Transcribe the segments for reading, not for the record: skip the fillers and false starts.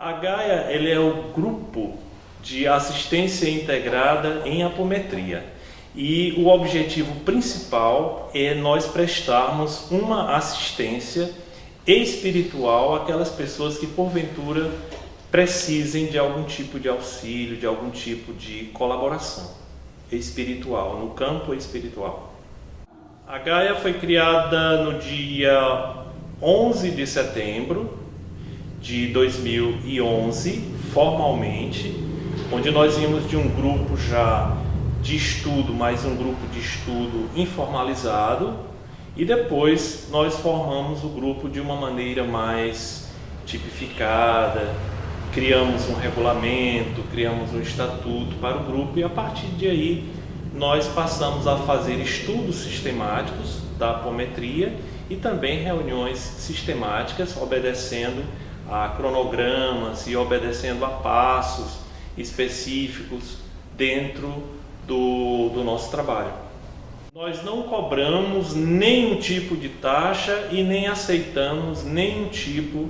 A Gaia, ele é o grupo de assistência integrada em apometria. E o objetivo principal é nós prestarmos uma assistência espiritual àquelas pessoas que porventura precisem de algum tipo de auxílio, de algum tipo de colaboração espiritual, no campo espiritual. A Gaia foi criada no dia 11 de setembro de 2011, formalmente, onde nós vimos de um grupo já de estudo, mais um grupo de estudo informalizado, e depois nós formamos o grupo de uma maneira mais tipificada, criamos um regulamento, criamos um estatuto para o grupo, e a partir de aí nós passamos a fazer estudos sistemáticos da apometria e também reuniões sistemáticas, obedecendo a cronogramas e obedecendo a passos específicos dentro do nosso trabalho. Nós não cobramos nenhum tipo de taxa e nem aceitamos nenhum tipo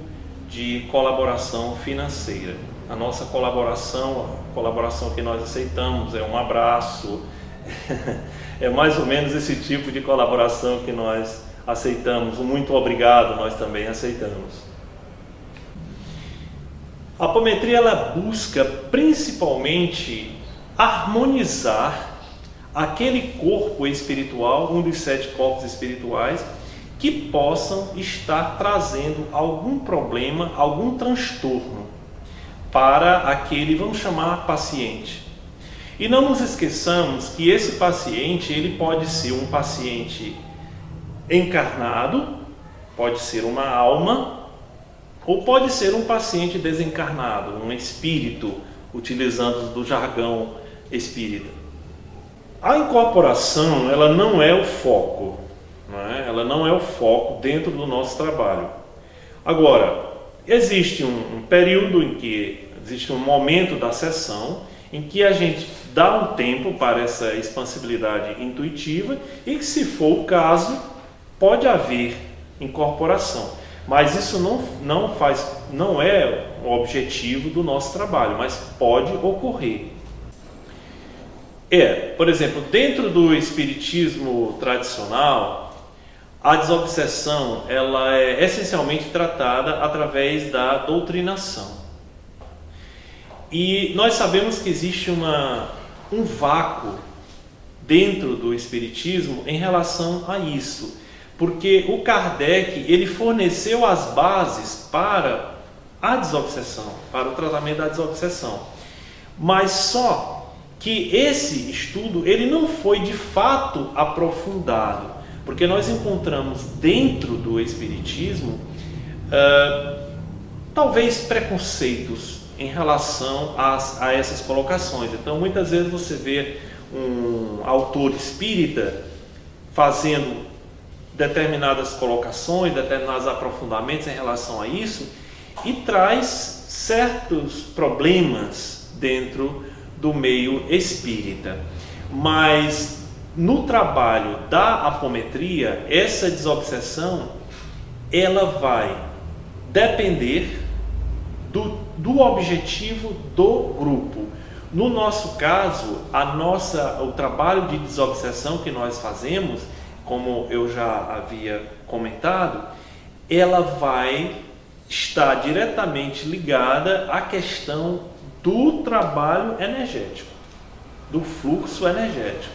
de colaboração financeira. A nossa colaboração, a colaboração que nós aceitamos é um abraço, é mais ou menos esse tipo de colaboração que nós aceitamos. Um muito obrigado nós também aceitamos. A apometria, ela busca principalmente harmonizar aquele corpo espiritual, um dos 7 corpos espirituais, que possam estar trazendo algum problema, algum transtorno para aquele, vamos chamar, paciente. E não nos esqueçamos que esse paciente, ele pode ser um paciente encarnado, pode ser uma alma, ou pode ser um paciente desencarnado, um espírito, utilizando do jargão espírita. A incorporação, ela não é o foco, não é? Ela não é o foco dentro do nosso trabalho. Agora, existe um período em que, existe um momento da sessão em que a gente dá um tempo para essa expansibilidade intuitiva e que, se for o caso, pode haver incorporação. Mas isso não é o objetivo do nosso trabalho, mas pode ocorrer. Por exemplo, dentro do espiritismo tradicional, a desobsessão ela é essencialmente tratada através da doutrinação. E nós sabemos que existe um vácuo dentro do espiritismo em relação a isso. Porque o Kardec, ele forneceu as bases para a desobsessão, para o tratamento da desobsessão. Mas só que esse estudo, ele não foi de fato aprofundado, porque nós encontramos dentro do espiritismo, talvez preconceitos em relação a essas colocações. Então, muitas vezes você vê um autor espírita fazendo determinadas colocações, determinados aprofundamentos em relação a isso, e traz certos problemas dentro do meio espírita. Mas no trabalho da apometria, essa desobsessão, ela vai depender do objetivo do grupo. No nosso caso, o trabalho de desobsessão que nós fazemos, como eu já havia comentado, ela vai estar diretamente ligada à questão do trabalho energético, do fluxo energético.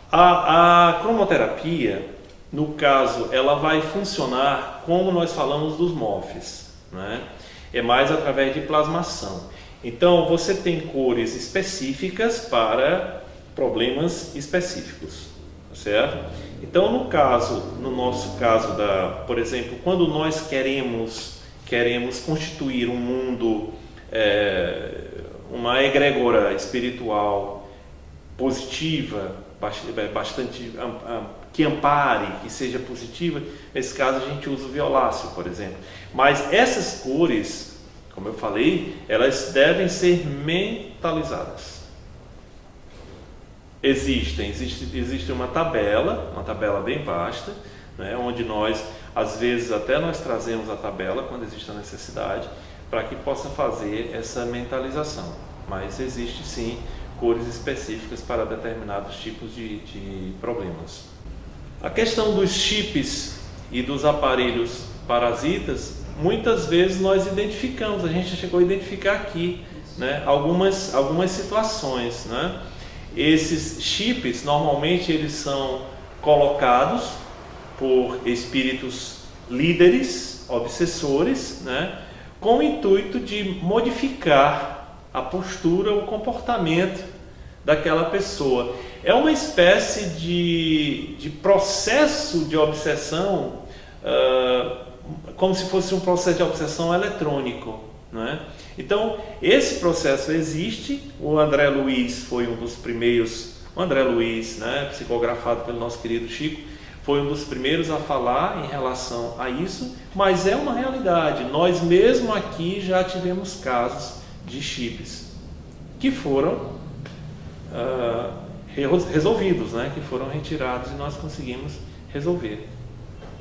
A cromoterapia, no caso, ela vai funcionar como nós falamos dos MOFs, né? É mais através de plasmação. Então, você tem cores específicas para problemas específicos, certo? Então, no nosso caso, por exemplo, quando nós queremos constituir um mundo, uma egrégora espiritual positiva, bastante que ampare, que seja positiva, nesse caso a gente usa o violáceo, por exemplo. Mas essas cores, como eu falei, elas devem ser mentalizadas. Existe uma tabela bem vasta, né, onde nós, às vezes, até nós trazemos a tabela quando existe a necessidade, para que possa fazer essa mentalização. Mas existe sim cores específicas para determinados tipos de problemas. A questão dos chips e dos aparelhos parasitas, muitas vezes nós identificamos, a gente chegou a identificar aqui, né, algumas situações, né? Esses chips, normalmente eles são colocados por espíritos líderes, obsessores, né, com o intuito de modificar a postura, o comportamento daquela pessoa. É uma espécie de processo de obsessão, como se fosse um processo de obsessão eletrônico, né? Então, esse processo existe. O André Luiz foi um dos primeiros, o André Luiz, né, psicografado pelo nosso querido Chico, foi um dos primeiros a falar em relação a isso, mas é uma realidade. Nós mesmo aqui já tivemos casos de chips que foram resolvidos, né, que foram retirados e nós conseguimos resolver.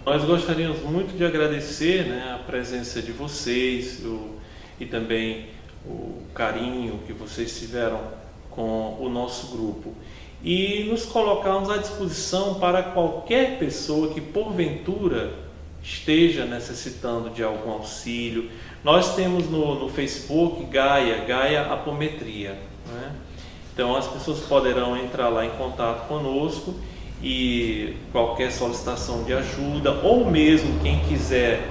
Nós gostaríamos muito de agradecer, né, a presença de vocês e também o carinho que vocês tiveram com o nosso grupo e nos colocarmos à disposição para qualquer pessoa que porventura esteja necessitando de algum auxílio. Nós temos no Facebook Gaia Apometria, né? Então as pessoas poderão entrar lá em contato conosco e qualquer solicitação de ajuda, ou mesmo quem quiser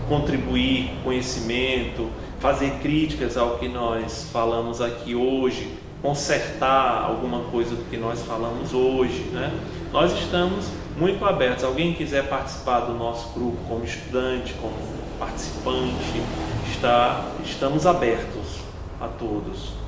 contribuir com conhecimento, fazer críticas ao que nós falamos aqui hoje, consertar alguma coisa do que nós falamos hoje, né? Nós estamos muito abertos. Alguém quiser participar do nosso grupo como estudante, como participante, estamos abertos a todos.